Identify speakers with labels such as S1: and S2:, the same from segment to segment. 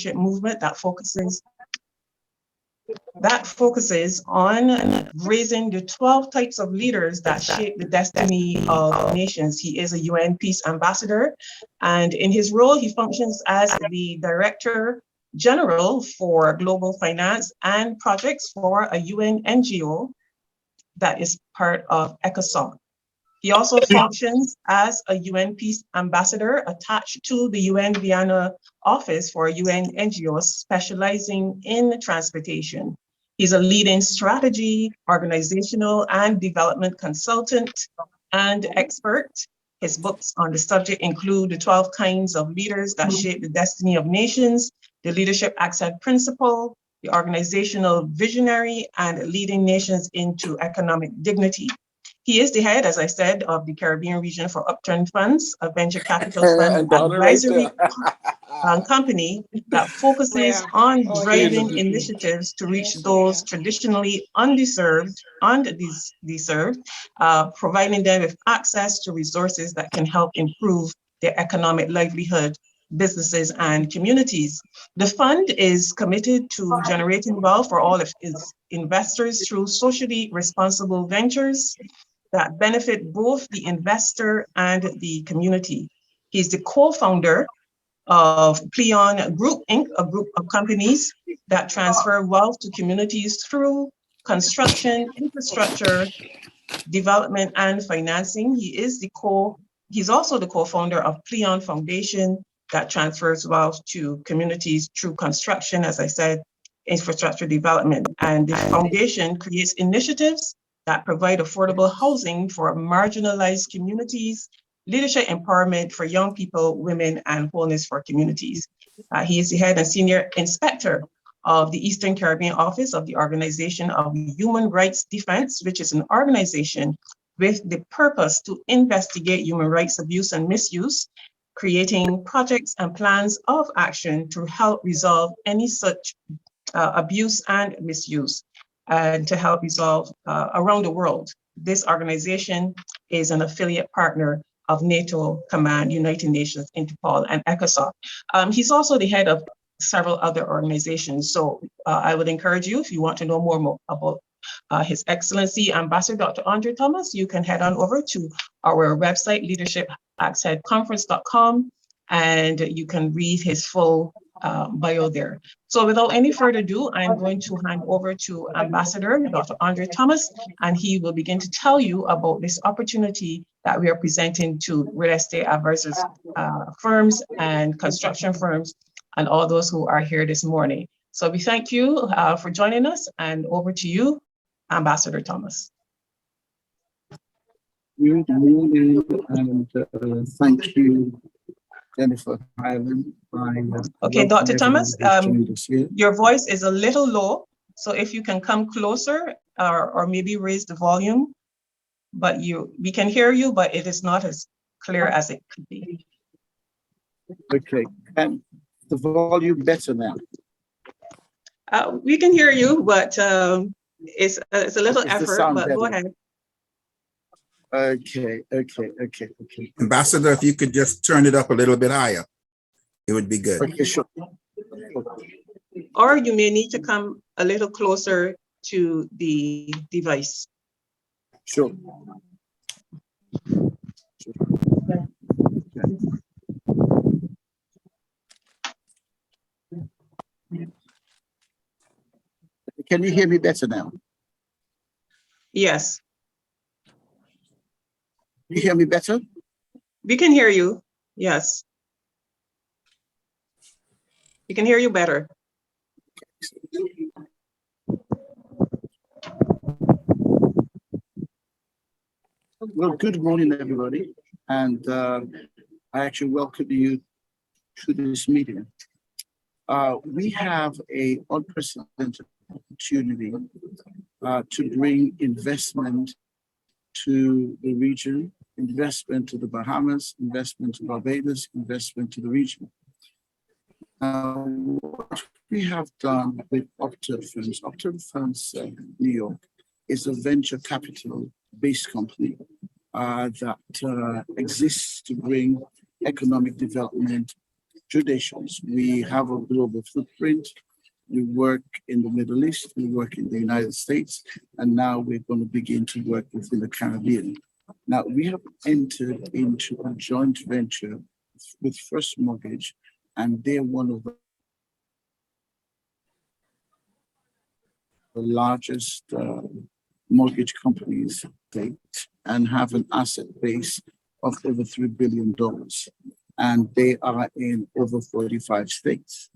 S1: leadership movement that focuses on raising the 12 types of leaders that shape the destiny of nations. He is a UN Peace Ambassador, and in his role, he functions as the Director General for Global Finance and Projects for a UN NGO that is part of ECOSOC. He also functions as a UN Peace Ambassador attached to the UN Vienna office for a UN NGO specializing in transportation. He's a leading strategy, organizational, and development consultant and expert. His books on the subject include The 12 Kinds of Leaders That Shape the Destiny of Nations, The Leadership Accent Principle, The Organizational Visionary, and Leading Nations into Economic Dignity. He is the head, as I said, of the Caribbean region for Upturn Funds, a venture capital fund advisory company that focuses on driving initiatives to reach those traditionally undeserved, providing them with access to resources that can help improve their economic livelihood, businesses, and communities. The fund is committed to generating wealth for all of its investors through socially responsible ventures that benefit both the investor and the community. He's the co-founder of Pleon Group Inc., a group of companies that transfer wealth to communities through construction, infrastructure, development, and financing. He's also the co-founder of Pleon Foundation that transfers wealth to communities through construction, as I said, infrastructure development. And the foundation creates initiatives that provide affordable housing for marginalized communities, leadership empowerment for young people, women, and wholeness for communities. He is the head and senior inspector of the Eastern Caribbean office of the Organization of Human Rights Defense, which is an organization with the purpose to investigate human rights abuse and misuse, creating projects and plans of action to help resolve any such abuse and misuse, and to help resolve around the world. This organization is an affiliate partner of NATO Command, United Nations, Interpol, and ECOSOC. He's also the head of several other organizations. So I would encourage you, if you want to know more about His Excellency Ambassador Dr. Andre Thomas, you can head on over to our website, leadershipaccentconference.com, and you can read his full bio there. So without any further ado, I'm going to hand over to Ambassador Dr. Andre Thomas, and he will begin to tell you about this opportunity that we are presenting to real estate advisors, firms and construction firms, and all those who are here this morning. So we thank you for joining us, and over to you, Ambassador Thomas.
S2: Good morning, and thank you, Jennifer Highland.
S1: Okay, Dr. Thomas, your voice is a little low, so if you can come closer or maybe raise the volume, but we can hear you, but it is not as clear as it could be.
S2: Okay, and the volume better now?
S1: We can hear you, but it's a little effort, but better? Go ahead.
S2: Okay.
S3: Ambassador, if you could just turn it up a little bit higher, it would be good.
S2: Okay, sure.
S1: Or you may need to come a little closer to the device.
S2: Sure. Can you hear me better now?
S1: Yes.
S2: You hear me better?
S1: We can hear you. Yes. We can hear you better.
S2: Well, good morning, everybody. And I actually welcome you to this meeting. We have an unprecedented opportunity to bring investment to the region, investment to the Bahamas, investment to Barbados, investment to the region. What we have done with Upturn Funds New York is a venture capital-based company that exists to bring economic development traditions. We have a global footprint. We work in the Middle East, we work in the United States, and now we're going to begin to work within the Caribbean. Now, we have entered into a joint venture with First Mortgage, and they're one of the largest mortgage companies and have an asset base of over $3 billion. And they are in over 45 states.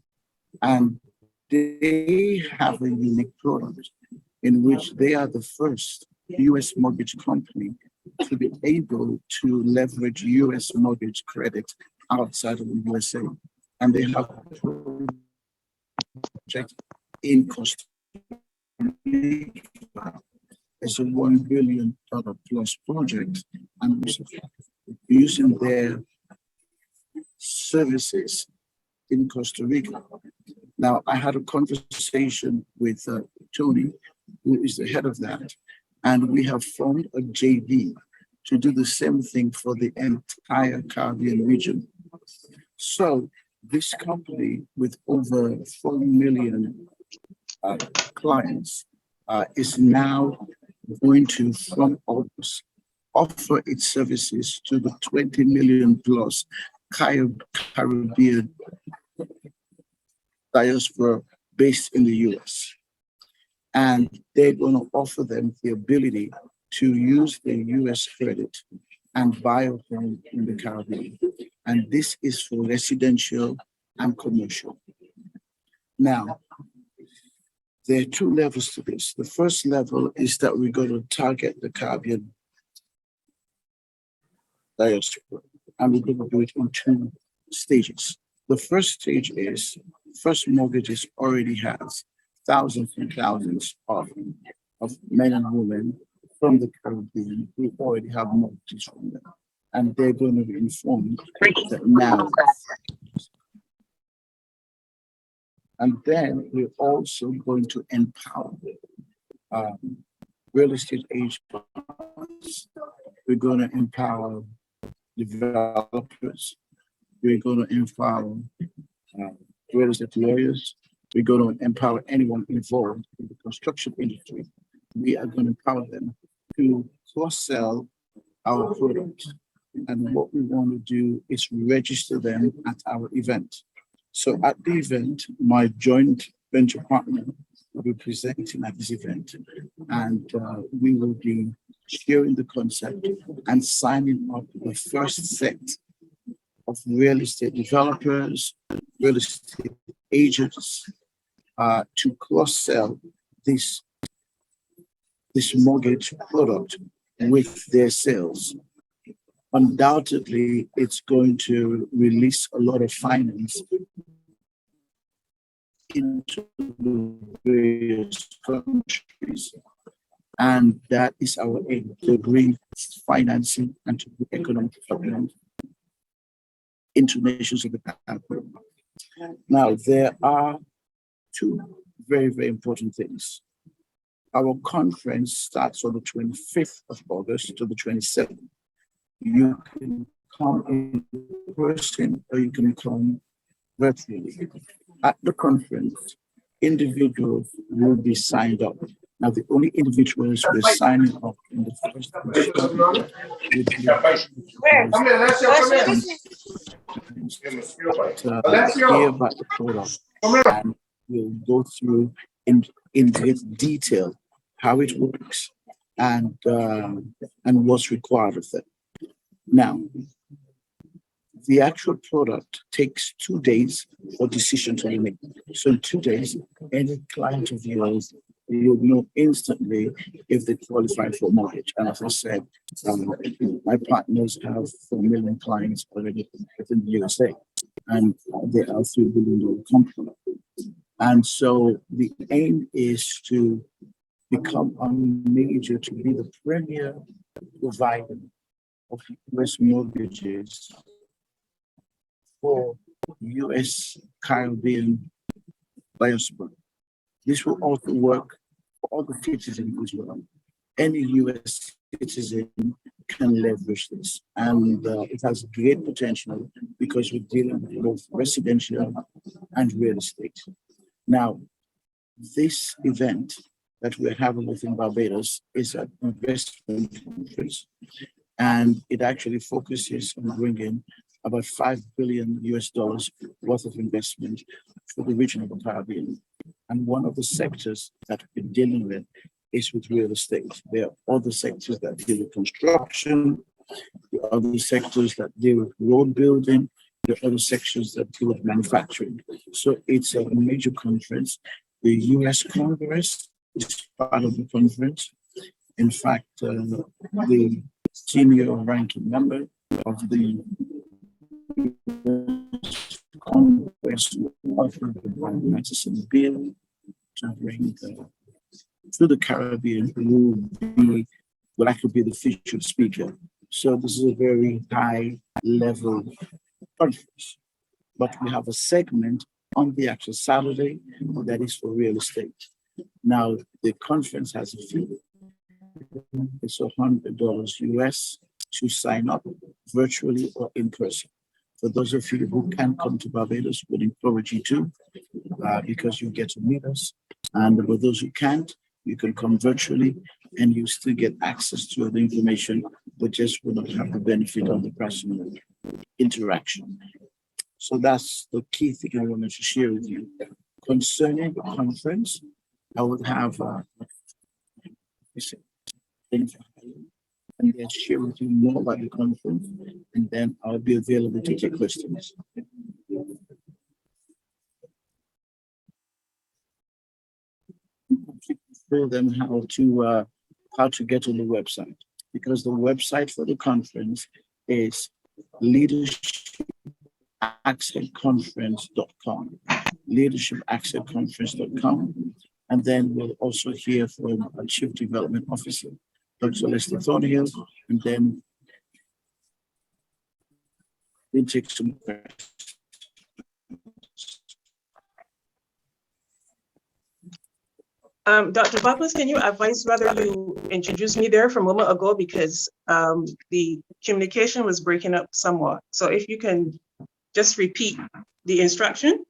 S2: And they have a unique product in which they are the first US mortgage company to be able to leverage US mortgage credit outside of the USA. And they have a project in Costa Rica. It's a $1 billion plus project, and using their services in Costa Rica. Now, I had a conversation with Tony, who is the head of that, and we have formed a JV to do the same thing for the entire Caribbean region. So this company with over 4 million clients is now going to, from August, offer its services to the 20 million plus Caribbean diaspora based in the US. And they're going to offer them the ability to use their US credit and buy a home in the Caribbean. And this is for residential and commercial. Now, there are two levels to this. The first level is that we're going to target the Caribbean diaspora, and we're going to do it in two stages. The first stage is First Mortgages already has thousands and thousands of men and women from the Caribbean who already have mortgages from them. And they're going to be informed that now. And then we're also going to empower real estate agents. We're going to empower developers. We're going to empower real estate lawyers. We're going to empower anyone involved in the construction industry. We are going to empower them to cross-sell our products. And what we want to do is register them at our event. So at the event, my joint venture partner will be presenting at this event, and we will be sharing the concept and signing up the first set of real estate developers, real estate agents to cross-sell this mortgage product with their sales. Undoubtedly, it's going to release a lot of finance into the various countries. And that is our aim, to bring financing and to bring economic development into nations of the Caribbean. Now, there are two very, very important things. Our conference starts on the 25th of August to the 27th. You can come in person or you can come virtually. At the conference, individuals will be signed up. Now, the only individuals who are signing up in the first hear about the product, and we'll go through in great detail how it works and what's required of them. Now, the actual product takes 2 days for decision to be made. So in 2 days, any client of yours, you'll know instantly if they qualify for mortgage. And as I said, my partners have 4 million clients already within the USA, and they are $3 billion company. And so the aim is to become a major, to be the premier provider of US mortgages for US Caribbean diaspora. This will also work for all the citizens as well. Any US citizen can leverage this, and it has great potential because because we're dealing with both residential and real estate. Now, this event that we're having within Barbados is an investment conference, and it actually focuses on bringing about $5 billion worth of investment for the region of the Caribbean. And one of the sectors that we're dealing with is with real estate. There are other sectors that deal with construction, there are other sectors that deal with road building, there are other sections that deal with manufacturing. So it's a major conference. The US Congress is part of the conference. In fact, the senior ranking member of the Congress offered the bipartisan bill to bring to the Caribbean, who will actually be the featured speaker. So this is a very high level conference. But we have a segment on the actual Saturday that is for real estate. Now, the conference has a fee. It's $100 US to sign up virtually or in person. For those of you who can come to Barbados, would encourage you to, because you get to meet us. And for those who can't, you can come virtually and you still get access to the information, but just will not have the benefit of the personal interaction. So that's the key thing I wanted to share with you. Concerning the conference, I would have and then share with you more about the conference, and then I'll be available to take questions. Show them how to get on the website, because the website for the conference is leadershipaccessconference.com, leadershipaccessconference.com, and then we'll also hear from our Chief Development Officer, Dr. Lester Thornhill, and then we'll take some questions.
S1: Dr. Bahamas, can you advise whether you introduced me there from a moment ago, because the communication was breaking up somewhat. So if you can just repeat the instruction.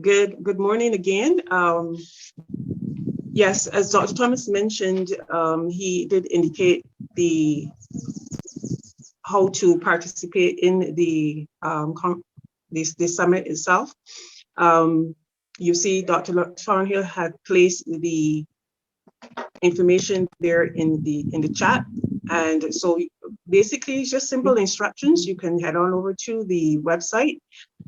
S1: Good morning again. Yes, as Dr. Thomas mentioned, he did indicate how to participate in the summit itself. You see, Dr. Thornhill had placed the information there in the chat, and so basically it's just simple instructions. You can head on over to the website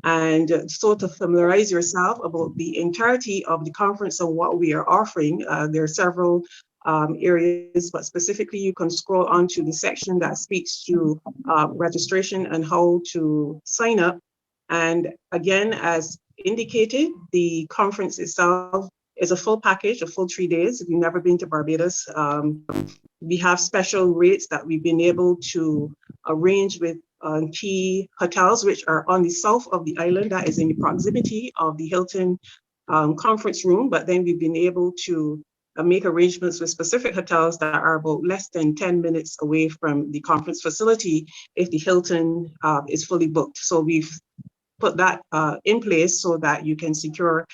S1: and sort of familiarize yourself about the entirety of the conference and what we are offering. There are several areas, but specifically you can scroll onto the section that speaks to registration and how to sign up. And again, as indicated, the conference itself is a full package, a full 3 days. If you've never been to Barbados, we have special rates that we've been able to arrange with key hotels, which are on the south of the island, that is in the proximity of the Hilton conference room. But then we've been able to make arrangements with specific hotels that are about less than 10 minutes away from the conference facility if the Hilton is fully booked. So we've put that in place so that you can secure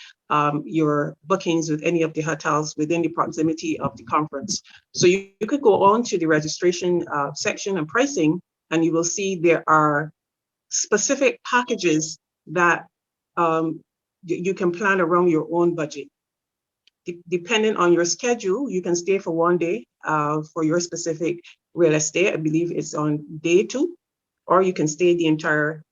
S1: your bookings with any of the hotels within the proximity of the conference. So you could go on to the registration section and pricing, and you will see there are specific packages that you can plan around your own budget. Depending on your schedule, you can stay for 1 day for your specific real estate. I believe it's on day 2, or you can stay the entire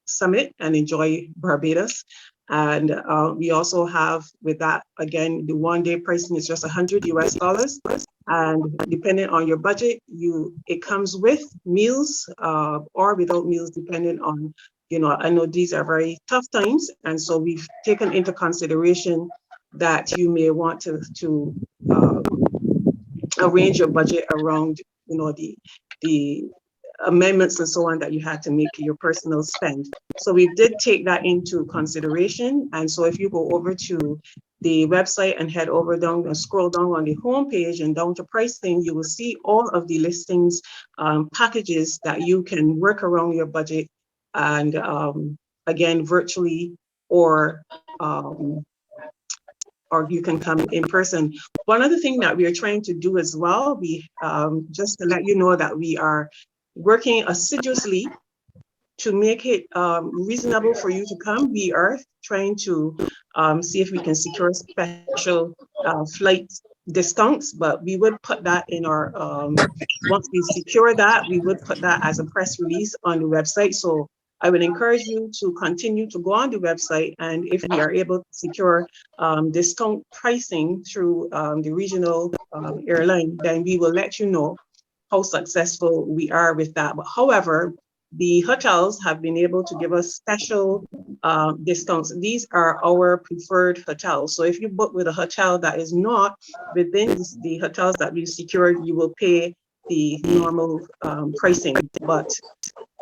S1: summit and enjoy Barbados. And we also have, with that, again, the 1 day pricing is just $100 US. And depending on your budget, it comes with meals or without meals, depending on, I know these are very tough times. And so we've taken into consideration that you may want to arrange your budget around, the amendments and so on that you had to make your personal spend. So we did take that into consideration. And so if you go over to the website and head over down and scroll down on the home page and down to pricing, you will see all of the listings, packages that you can work around your budget, and again, virtually, or you can come in person. One other thing that we are trying to do as well, we just to let you know that we are working assiduously to make it reasonable for you to come. We are trying to see if we can secure special flight discounts, but we would put that in our, once we secure that, we would put that as a press release on the website. So I would encourage you to continue to go on the website, and if we are able to secure discount pricing through the regional airline, then we will let you know how successful we are with that. But however, the hotels have been able to give us special discounts. These are our preferred hotels. So if you book with a hotel that is not within the hotels that we've secured, you will pay the normal pricing. But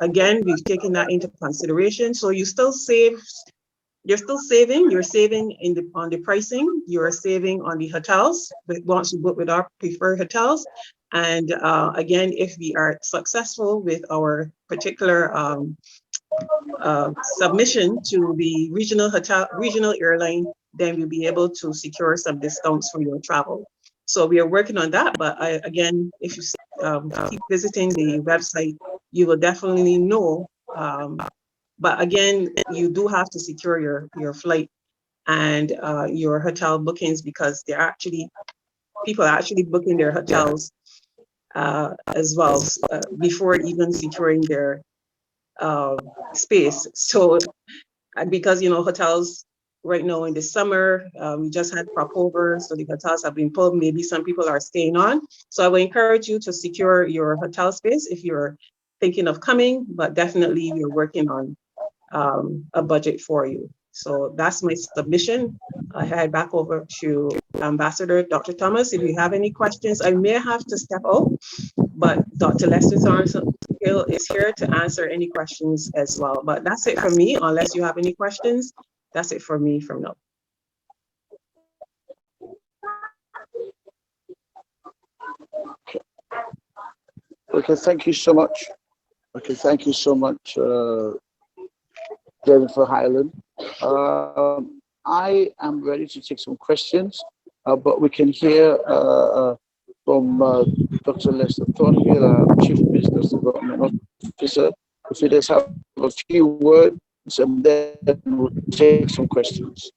S1: again, we've taken that into consideration. So you still save, you're saving on the pricing, you're saving on the hotels, but once you book with our preferred hotels. And again, if we are successful with our particular submission to the regional airline, then we'll be able to secure some discounts for your travel. So we are working on that. But again, if you keep visiting the website, you will definitely know. But again, you do have to secure your flight and your hotel bookings, because people are actually booking their hotels as well before even securing their space. So because hotels right now in the summer, we just had crop over, so the hotels have been pulled. Maybe some people are staying on. So I will encourage you to secure your hotel space if you're thinking of coming, but definitely we're working on a budget for you. So that's my submission. I head back over to Ambassador Dr. Thomas. If you have any questions, I may have to step out, but Dr. Lester Thornhill is here to answer any questions as well. But that's it for me, unless you have any questions. That's it for me from now.
S2: Okay, thank you so much. Okay, thank you so much, Jennifer Highland. I am ready to take some questions, but we can hear from Dr. Lester Thornhill, Chief Business Development Officer. If he does have a few words, and then we'll take some questions.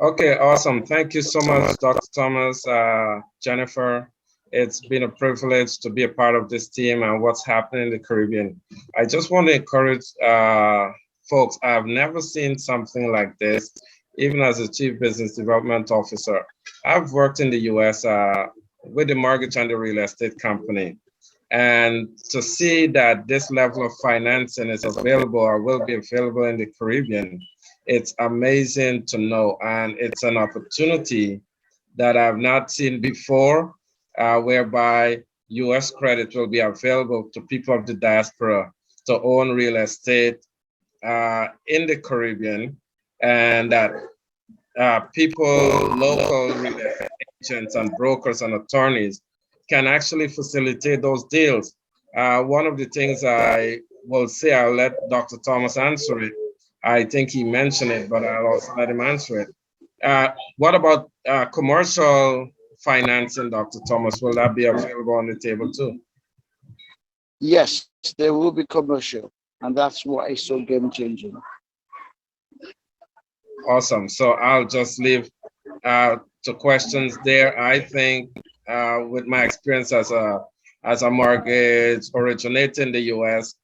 S4: Okay, awesome. Thank you so much, Dr. Thomas, Jennifer. It's been a privilege to be a part of this team and what's happening in the Caribbean. I just want to encourage folks, I've never seen something like this, even as a Chief Business Development Officer. I've worked in the US with the mortgage and the real estate company. And to see that this level of financing is available or will be available in the Caribbean, it's amazing to know. And it's an opportunity that I've not seen before, whereby US credit will be available to people of the diaspora to own real estate in the Caribbean, and that people, local real estate agents and brokers and attorneys can actually facilitate those deals. One of the things I will say, I'll let Dr. Thomas answer it. I think he mentioned it, but I'll also let him answer it. What about commercial financing, Dr. Thomas? Will that be available on the table too?
S2: Yes, there will be commercial, and that's what is so game changing.
S4: Awesome. So I'll just leave to questions there. I think with my experience as a mortgage originator in the US,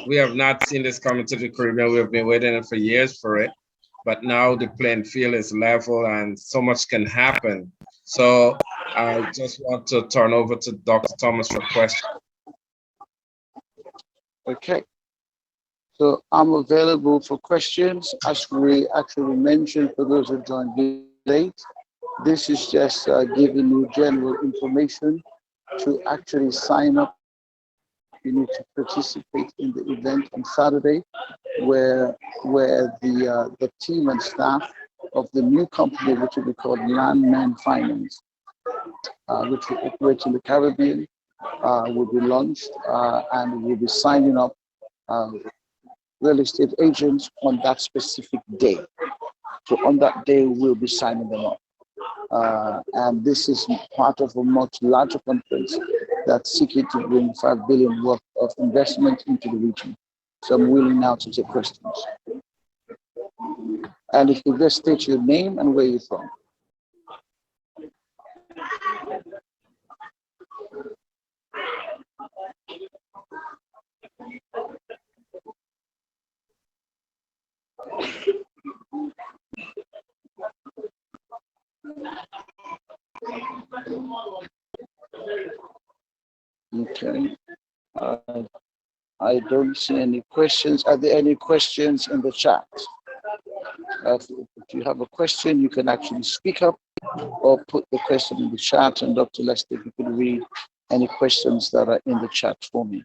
S4: we have not seen this coming to the Caribbean. We've been waiting for years for it, but now the playing field is level and so much can happen. So I just want to turn over to Dr. Thomas for questions.
S2: Okay. So I'm available for questions. As we actually mentioned, for those who joined late, this is just giving you general information to actually sign up. You need to participate in the event on Saturday, where the team and staff of the new company, which will be called Landman Finance, which will operate in the Caribbean, will be launched, and we'll be signing up real estate agents on that specific day. So on that day, we'll be signing them up. And this is part of a much larger conference that's seeking to bring 5 billion worth of investment into the region. So I'm willing now to take questions. And if you just state your name and where you're from. Okay. I don't see any questions. Are there any questions in the chat? If you have a question, you can actually speak up or put the question in the chat. And Dr. Lester, if you could read any questions that are in the chat for me.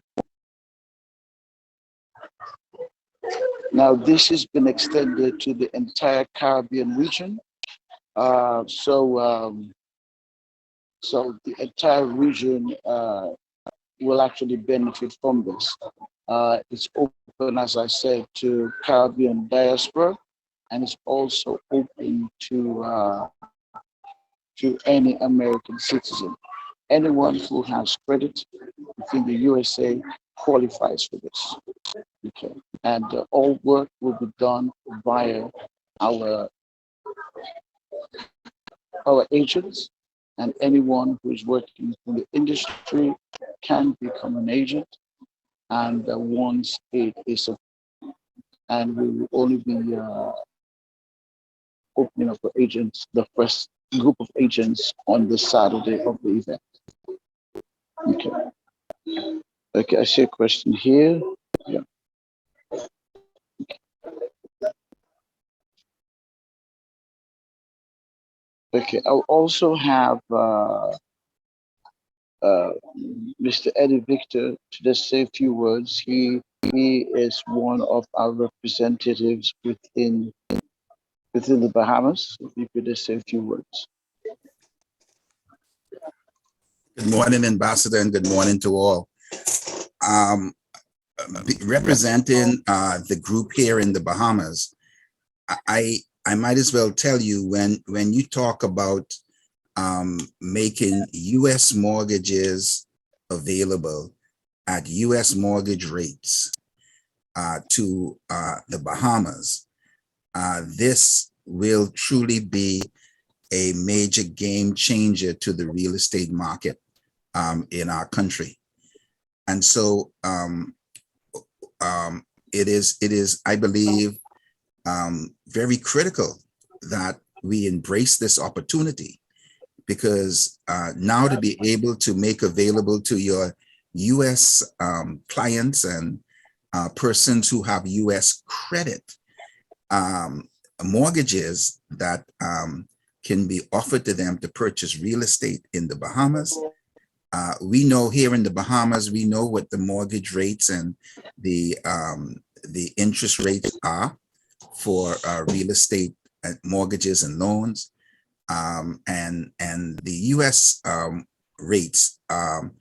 S2: Now, this has been extended to the entire Caribbean region. So the entire region will actually benefit from this. It's open, as I said, to Caribbean diaspora, and it's also open to any American citizen. Anyone who has credit within the USA qualifies for this. Okay, and all work will be done via our agents, and anyone who is working in the industry can become an agent. And once it is, and we will only be opening up for agents, the first group of agents on the Saturday of the event. Okay. Okay, I see a question here. Yeah. Okay, I'll also have Mr. Eddie Victor to just say a few words. He is one of our representatives within the Bahamas. If you could just say a few words.
S3: Good morning, Ambassador, and good morning to all. Representing the group here in the Bahamas, I might as well tell you, when you talk about making U.S. mortgages available at U.S. mortgage rates to the Bahamas, this will truly be a major game changer to the real estate market in our country. And so it is, I believe, very critical that we embrace this opportunity, because now to be able to make available to your U.S. clients and persons who have U.S. credit mortgages that can be offered to them to purchase real estate in the Bahamas. We know here in the Bahamas, we know what the mortgage rates and the interest rates are for real estate mortgages and loans, and the U.S. Rates are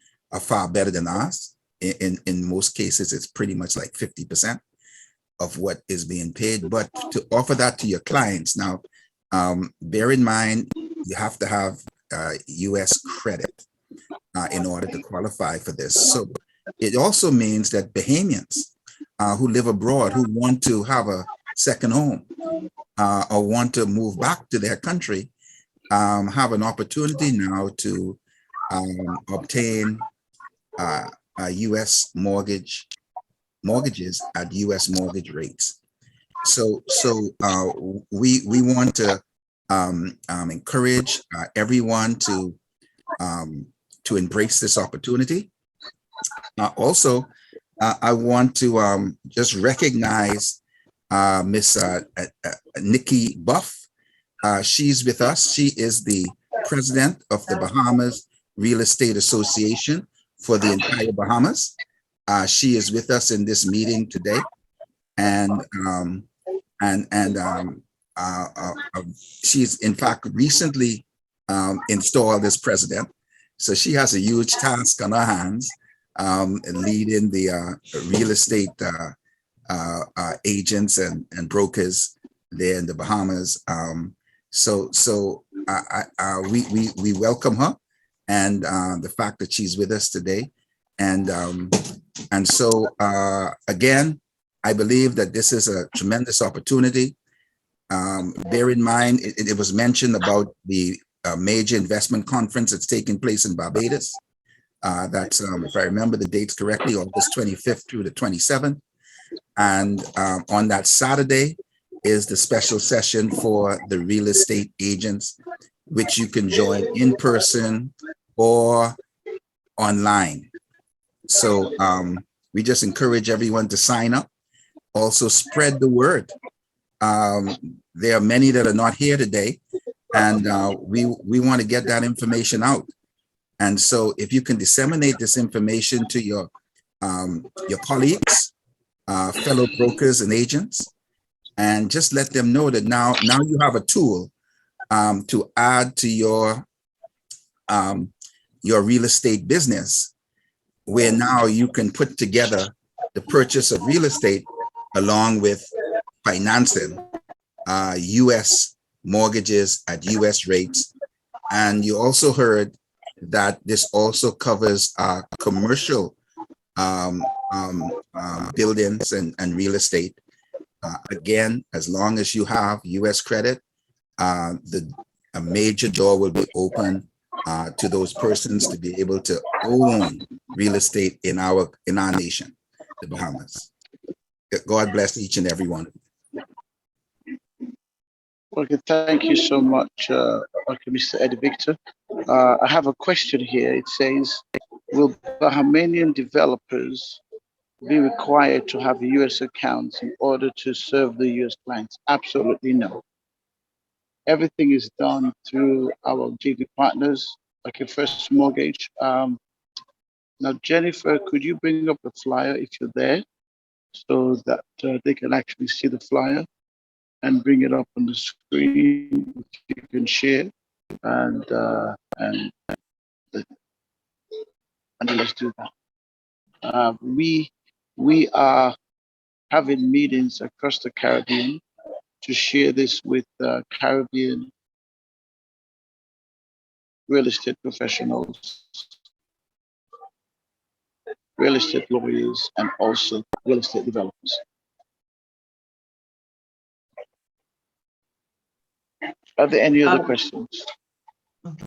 S3: far better than ours. In most cases, it's pretty much like 50% of what is being paid. But to offer that to your clients now, bear in mind you have to have U.S. credit in order to qualify for this. So it also means that Bahamians who live abroad, who want to have a second home or want to move back to their country, have an opportunity now to obtain U.S. mortgages at U.S. mortgage rates. So we want to encourage everyone to embrace this opportunity. Also, I want to just recognize Miss Nikki Buff. She's with us. She is the president of the Bahamas Real Estate Association for the entire Bahamas. She is with us in this meeting today, and she's in fact recently installed as president. So she has a huge task on her hands, leading the real estate agents and brokers there in the Bahamas. We welcome her, and the fact that she's with us today. And so again, I believe that this is a tremendous opportunity. Bear in mind, it was mentioned about the major investment conference that's taking place in Barbados. That's, if I remember the dates correctly, August 25th through the 27th. And on that Saturday is the special session for the real estate agents, which you can join in person or online. So we just encourage everyone to sign up. Also spread the word. There are many that are not here today, and we want to get that information out. And so if you can disseminate this information to your colleagues, fellow brokers and agents, and just let them know that now you have a tool to add to your real estate business, where now you can put together the purchase of real estate along with financing U.S. mortgages at U.S. rates. And you also heard that this also covers commercial buildings and real estate. Again, as long as you have U.S. credit, a major door will be open to those persons to be able to own real estate in our nation, the Bahamas. God bless each and every one.
S2: Okay, thank you so much, Mr. Eddie Victor. I have a question here. It says, will Bahamian developers be required to have U.S. accounts in order to serve the U.S. clients? Absolutely no. Everything is done through our JV partners, like a First Mortgage. Now, Jennifer, could you bring up the flyer if you're there, so that they can actually see the flyer, and bring it up on the screen, which you can share, and let's do that. We are having meetings across the Caribbean to share this with Caribbean real estate professionals, real estate lawyers, and also real estate developers. Are there any other questions?
S1: Okay.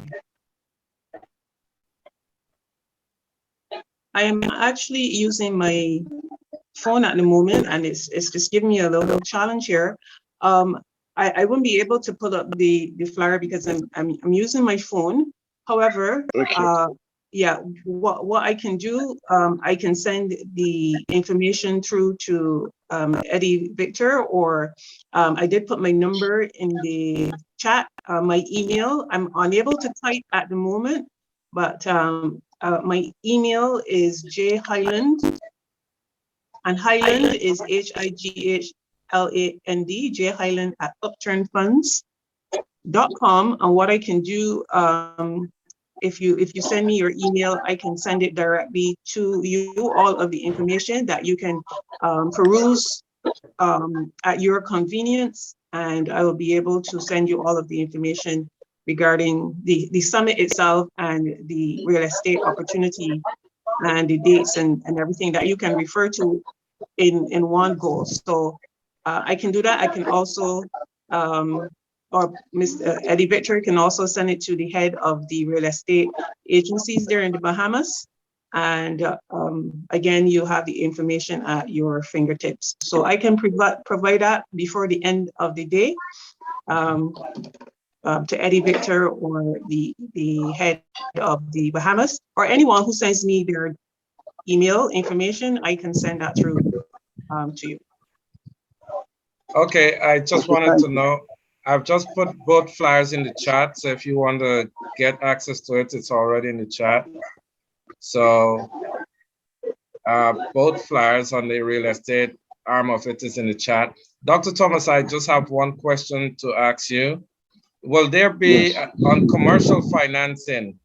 S1: I am actually using my phone at the moment, and it's just giving me a little challenge here. I wouldn't be able to put up the flyer because I'm using my phone. However,
S2: Okay.
S1: yeah, what I can do, I can send the information through to Eddie Victor, or I did put my number in the chat, my email. I'm unable to type at the moment, but my email is jhighland, and Highland is HIGHLAND, jhighland at upturnfunds.com. And what I can do, if you send me your email, I can send it directly to you, all of the information that you can peruse at your convenience, and I will be able to send you all of the information regarding the summit itself and the real estate opportunity and the dates and everything that you can refer to in one go. So I can do that. I can also, or Mr. Eddie Victor can also send it to the head of the real estate agencies there in the Bahamas. And again, you have the information at your fingertips. So I can provide that before the end of the day to Eddie Victor or the head of the Bahamas, or anyone who sends me their email information. I can send that through to you.
S4: Okay, I just wanted to know, I've just put both flyers in the chat. So if you want to get access to it, it's already in the chat. So both flyers on the real estate arm of it is in the chat. Dr. Thomas, I just have one question to ask you. Will there be, on commercial financing,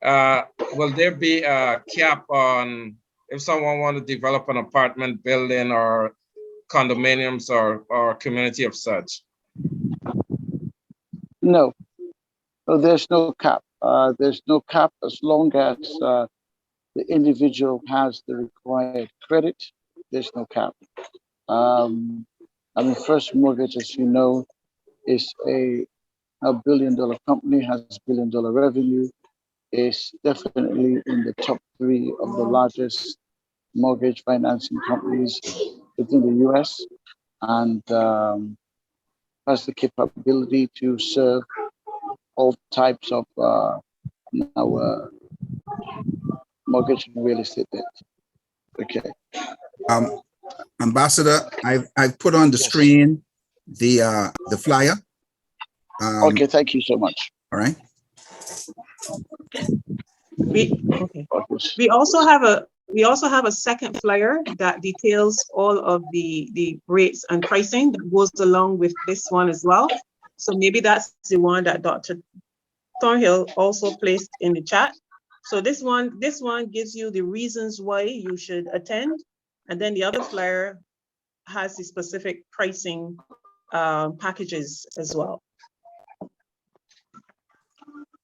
S4: will there be a cap on if someone want to develop an apartment building or condominiums or community of such?
S2: No, no, there's no cap. There's no cap as long as the individual has the required credit. There's no cap. I mean, First Mortgage, as you know, is a billion-dollar company, has billion-dollar revenue, is definitely in the top 3 of the largest mortgage financing companies within the US, and has the capability to serve all types of mortgage and real estate debt. Okay.
S3: Ambassador, I've put on the screen the flyer.
S2: Okay, thank you so much.
S3: All right.
S1: We also have a second flyer that details all of the rates and pricing that goes along with this one as well. So maybe that's the one that Dr. Thornhill also placed in the chat. So this one gives you the reasons why you should attend, and then the other flyer has the specific pricing packages as well.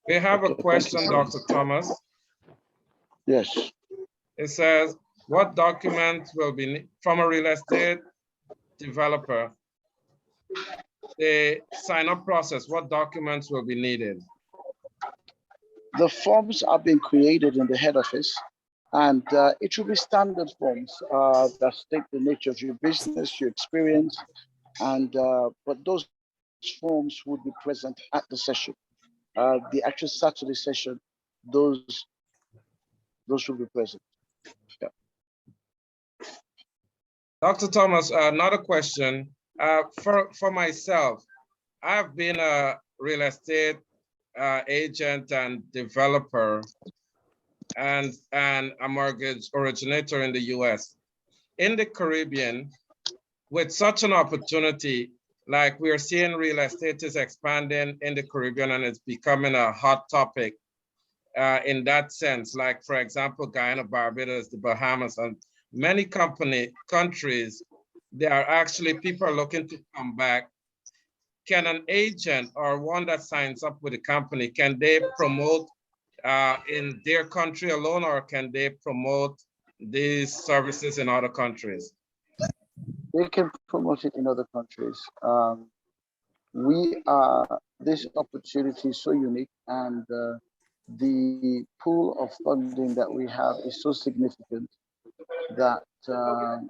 S4: We have a question, Dr. Thomas.
S2: Yes.
S4: It says, what documents will be from a real estate developer? The sign-up process, what documents will be needed?
S2: The forms are being created in the head office, and it should be standard forms that state the nature of your business, your experience, and but those forms would be present at the session. The actual Saturday session, those will be present. Yeah.
S4: Dr. Thomas, another question. For myself, I've been a real estate agent and developer and a mortgage originator in the US. In the Caribbean, with such an opportunity, like we're seeing real estate is expanding in the Caribbean and it's becoming a hot topic in that sense. Like, for example, Guyana, Barbados, the Bahamas, and many countries, there are actually people are looking to come back. Can an agent or one that signs up with a company, can they promote in their country alone, or can they promote these services in other countries?
S2: They can promote it in other countries. This opportunity is so unique, and the pool of funding that we have is so significant that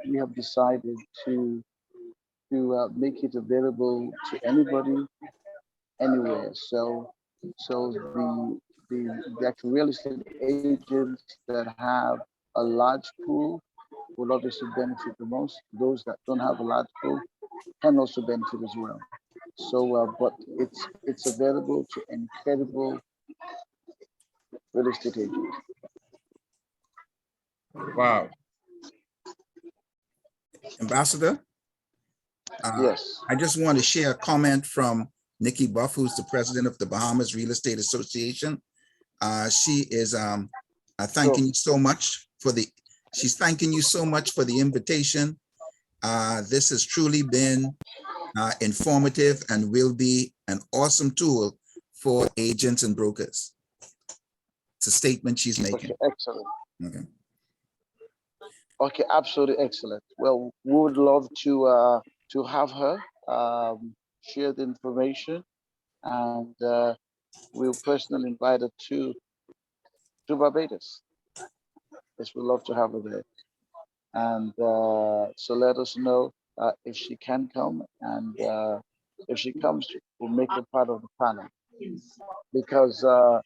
S2: we have decided to make it available to anybody, anywhere. So the actual real estate agents that have a large pool will obviously benefit the most. Those that don't have a large pool can also benefit as well. So, but it's available to incredible real estate agents.
S4: Wow.
S3: Ambassador?
S2: Yes.
S3: I just want to share a comment from Nikki Buff, who's the president of the Bahamas Real Estate Association. She is thanking you so much for she's thanking you so much for the invitation. This has truly been informative and will be an awesome tool for agents and brokers. It's a statement she's making.
S2: Okay, excellent.
S3: Okay.
S2: Okay, absolutely excellent. Well, we would love to have her share the information, and we'll personally invite her to Barbados. Yes, we'd love to have her there. And so let us know if she can come, and if she comes, we'll make her part of the panel. Because our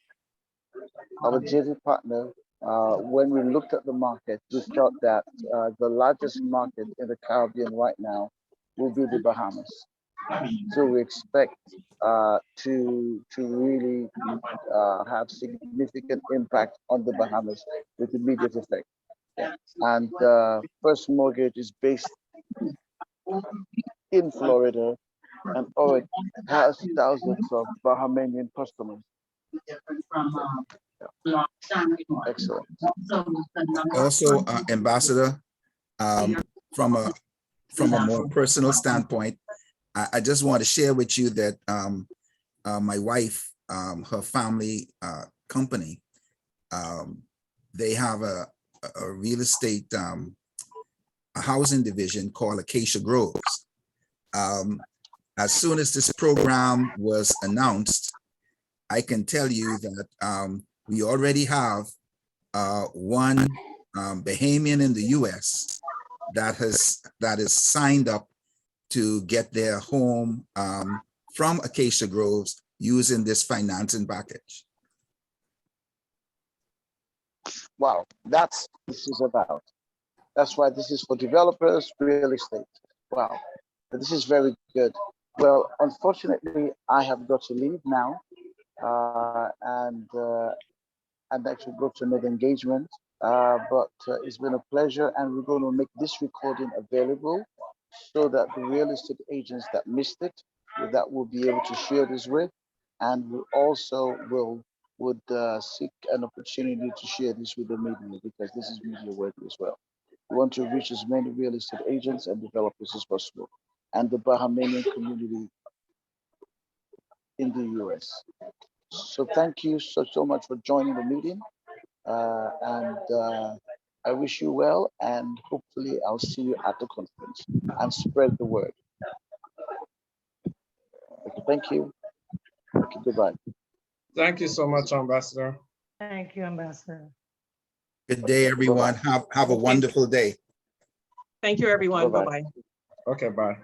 S2: JV partner, when we looked at the market, we felt that the largest market in the Caribbean right now will be the Bahamas. So we expect to really have significant impact on the Bahamas with immediate effect. And First Mortgage is based in Florida and already has thousands of Bahamian customers. Excellent.
S3: Also, Ambassador, from a more personal standpoint, I just want to share with you that my wife, her family company, they have a real estate, a housing division called Acacia Groves. As soon as this program was announced, I can tell you that we already have one Bahamian in the US that is signed up to get their home from Acacia Groves using this financing package.
S2: Wow, that's what this is about. That's why this is for developers, real estate. Wow, this is very good. Well, unfortunately, I have got to leave now and actually go to another engagement. But it's been a pleasure, and we're going to make this recording available so that the real estate agents that missed it, that will be able to share this with, and we also would seek an opportunity to share this with the media, because this is media worthy as well. We want to reach as many real estate agents and developers as possible, and the Bahamian community in the US. So thank you so much for joining the meeting, and I wish you well, and hopefully I'll see you at the conference, and spread the word. Okay, thank you. Okay, goodbye.
S4: Thank you so much, Ambassador.
S5: Thank you, Ambassador.
S3: Good day, everyone. Have a wonderful day.
S1: Thank you, everyone.
S2: Bye-bye.
S1: Bye-bye.
S4: Okay, bye.